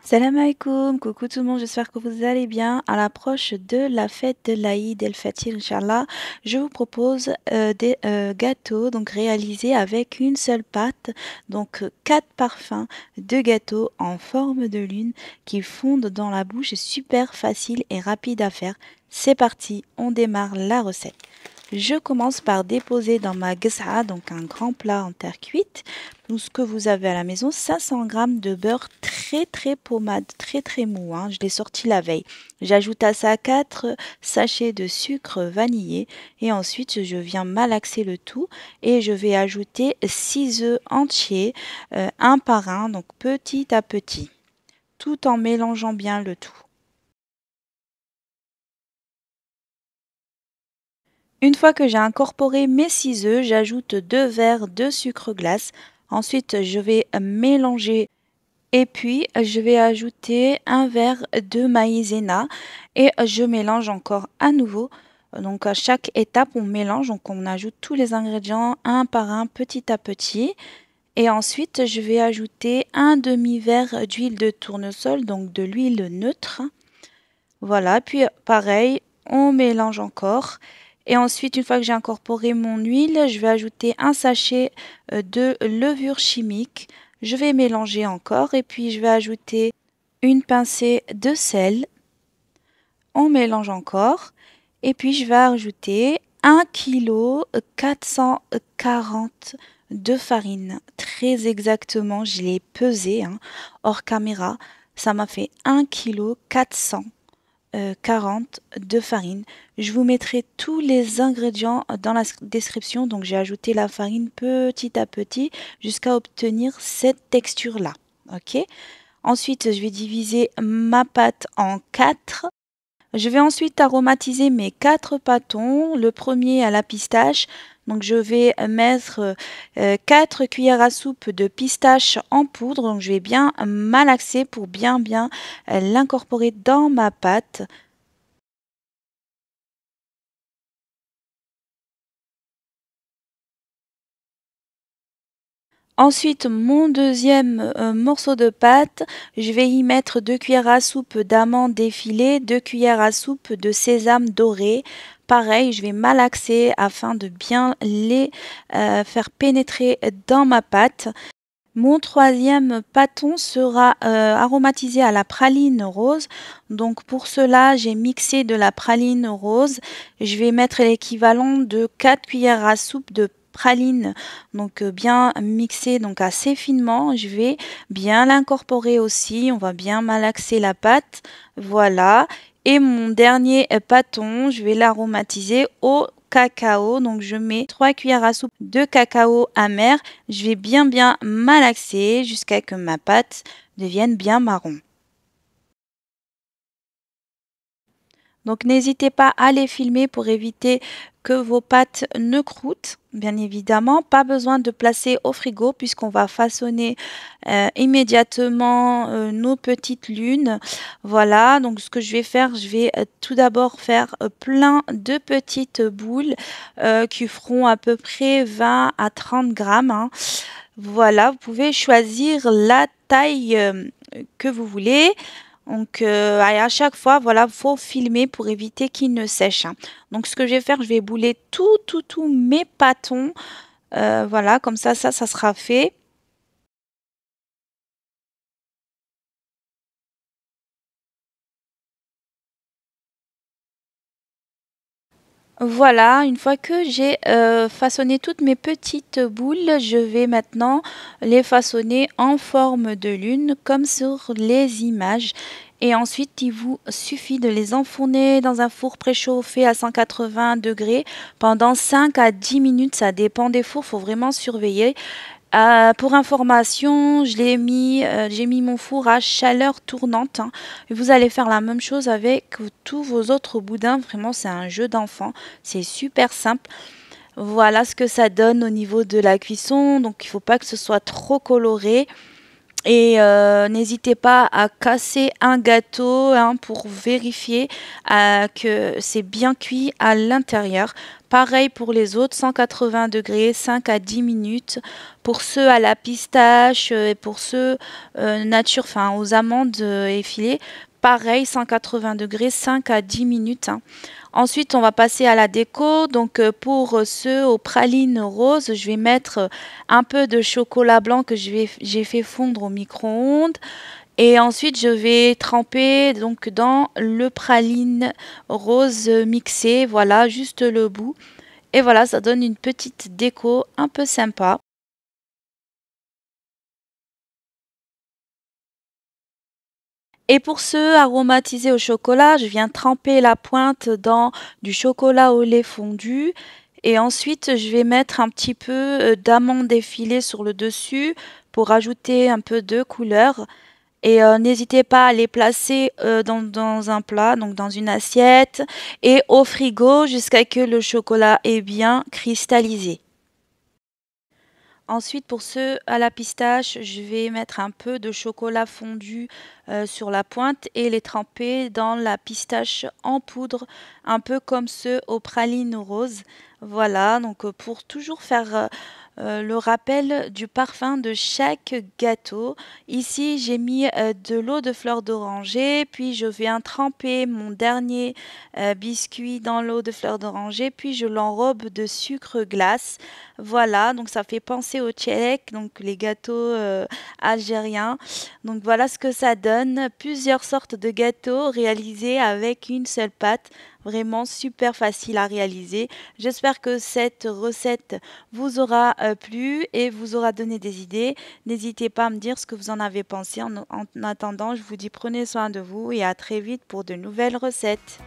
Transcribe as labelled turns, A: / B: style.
A: Salam alaikum, coucou tout le monde, j'espère que vous allez bien. À l'approche de la fête de l'Aïd el-Fatir, Inch'Allah, je vous propose des gâteaux donc réalisés avec une seule pâte, donc 4 parfums de gâteaux en forme de lune qui fondent dans la bouche, c'est super facile et rapide à faire. C'est parti, on démarre la recette. Je commence par déposer dans ma ghas'a, donc un grand plat en terre cuite, ou ce que vous avez à la maison, 500 g de beurre très pommade, très mou, hein. Je l'ai sorti la veille. J'ajoute à ça 4 sachets de sucre vanillé et ensuite je viens malaxer le tout et je vais ajouter 6 œufs entiers, un par un, donc petit à petit, tout en mélangeant bien le tout. Une fois que j'ai incorporé mes 6 œufs, j'ajoute 2 verres de sucre glace. Ensuite, je vais mélanger et puis je vais ajouter un verre de maïzena et je mélange encore à nouveau. Donc à chaque étape, on mélange, donc on ajoute tous les ingrédients un par un, petit à petit. Et ensuite, je vais ajouter un demi-verre d'huile de tournesol, donc de l'huile neutre. Voilà, puis pareil, on mélange encore. Et ensuite, une fois que j'ai incorporé mon huile, je vais ajouter un sachet de levure chimique. Je vais mélanger encore et puis je vais ajouter une pincée de sel. On mélange encore. Et puis je vais ajouter 1 kg 440 de farine. Très exactement, je l'ai pesé hors caméra. Ça m'a fait 1 kg 440 de farine. Je vous mettrai tous les ingrédients dans la description. Donc j'ai ajouté la farine petit à petit jusqu'à obtenir cette texture-là. Ok. Ensuite, je vais diviser ma pâte en 4. Je vais ensuite aromatiser mes 4 pâtons. Le premier à la pistache. Donc je vais mettre 4 cuillères à soupe de pistache en poudre. Donc je vais bien malaxer pour bien l'incorporer dans ma pâte. Ensuite, mon deuxième morceau de pâte, je vais y mettre 2 cuillères à soupe d'amandes effilées, 2 cuillères à soupe de sésame doré. Pareil, je vais malaxer afin de bien les faire pénétrer dans ma pâte. Mon troisième pâton sera aromatisé à la praline rose. Donc pour cela, j'ai mixé de la praline rose. Je vais mettre l'équivalent de 4 cuillères à soupe de praline, donc bien mixé, donc assez finement. Je vais bien l'incorporer aussi. On va bien malaxer la pâte. Voilà. Et mon dernier pâton, je vais l'aromatiser au cacao. Donc je mets 3 cuillères à soupe de cacao amer. Je vais bien malaxer jusqu'à ce que ma pâte devienne bien marron. Donc n'hésitez pas à les filmer pour éviter que vos pâtes ne croûtent. Bien évidemment, pas besoin de placer au frigo puisqu'on va façonner immédiatement nos petites lunes. Voilà, donc ce que je vais faire, je vais tout d'abord faire plein de petites boules qui feront à peu près 20 à 30 grammes, hein. Voilà, vous pouvez choisir la taille que vous voulez. Donc à chaque fois, voilà, faut filmer pour éviter qu'il ne sèche, hein. Donc ce que je vais faire, je vais bouler tous mes pâtons. Voilà, comme ça sera fait. Voilà, une fois que j'ai façonné toutes mes petites boules, je vais maintenant les façonner en forme de lune, comme sur les images. Et ensuite, il vous suffit de les enfourner dans un four préchauffé à 180 degrés pendant 5 à 10 minutes. Ça dépend des fours, il faut vraiment surveiller. Pour information, j'ai mis mon four à chaleur tournante, hein. Et vous allez faire la même chose avec tous vos autres boudins. Vraiment, c'est un jeu d'enfant. C'est super simple. Voilà ce que ça donne au niveau de la cuisson. Donc, il ne faut pas que ce soit trop coloré. Et n'hésitez pas à casser un gâteau hein, pour vérifier que c'est bien cuit à l'intérieur. Pareil pour les autres, 180 degrés, 5 à 10 minutes. Pour ceux à la pistache et pour ceux nature, enfin aux amandes effilées, pareil, 180 degrés, 5 à 10 minutes. Hein. Ensuite, on va passer à la déco. Donc, pour ceux aux pralines roses, je vais mettre un peu de chocolat blanc que j'ai fait fondre au micro-ondes. Et ensuite, je vais tremper donc dans le praline rose mixé. Voilà, juste le bout. Et voilà, ça donne une petite déco un peu sympa. Et pour ceux aromatisés au chocolat, je viens tremper la pointe dans du chocolat au lait fondu. Et ensuite, je vais mettre un petit peu d'amandes effilées sur le dessus pour ajouter un peu de couleur. Et n'hésitez pas à les placer dans un plat, donc dans une assiette, et au frigo jusqu'à ce que le chocolat est bien cristallisé. Ensuite, pour ceux à la pistache, je vais mettre un peu de chocolat fondu sur la pointe et les tremper dans la pistache en poudre, un peu comme ceux aux pralines roses. Voilà, donc pour toujours faire le rappel du parfum de chaque gâteau. Ici, j'ai mis de l'eau de fleur d'oranger, puis je viens tremper mon dernier biscuit dans l'eau de fleur d'oranger, puis je l'enrobe de sucre glace. Voilà, donc ça fait penser au tchelek, donc les gâteaux algériens. Donc voilà ce que ça donne. Plusieurs sortes de gâteaux réalisés avec une seule pâte. Vraiment super facile à réaliser. J'espère que cette recette vous aura plu et vous aura donné des idées. N'hésitez pas à me dire ce que vous en avez pensé. En attendant, je vous dis prenez soin de vous et à très vite pour de nouvelles recettes.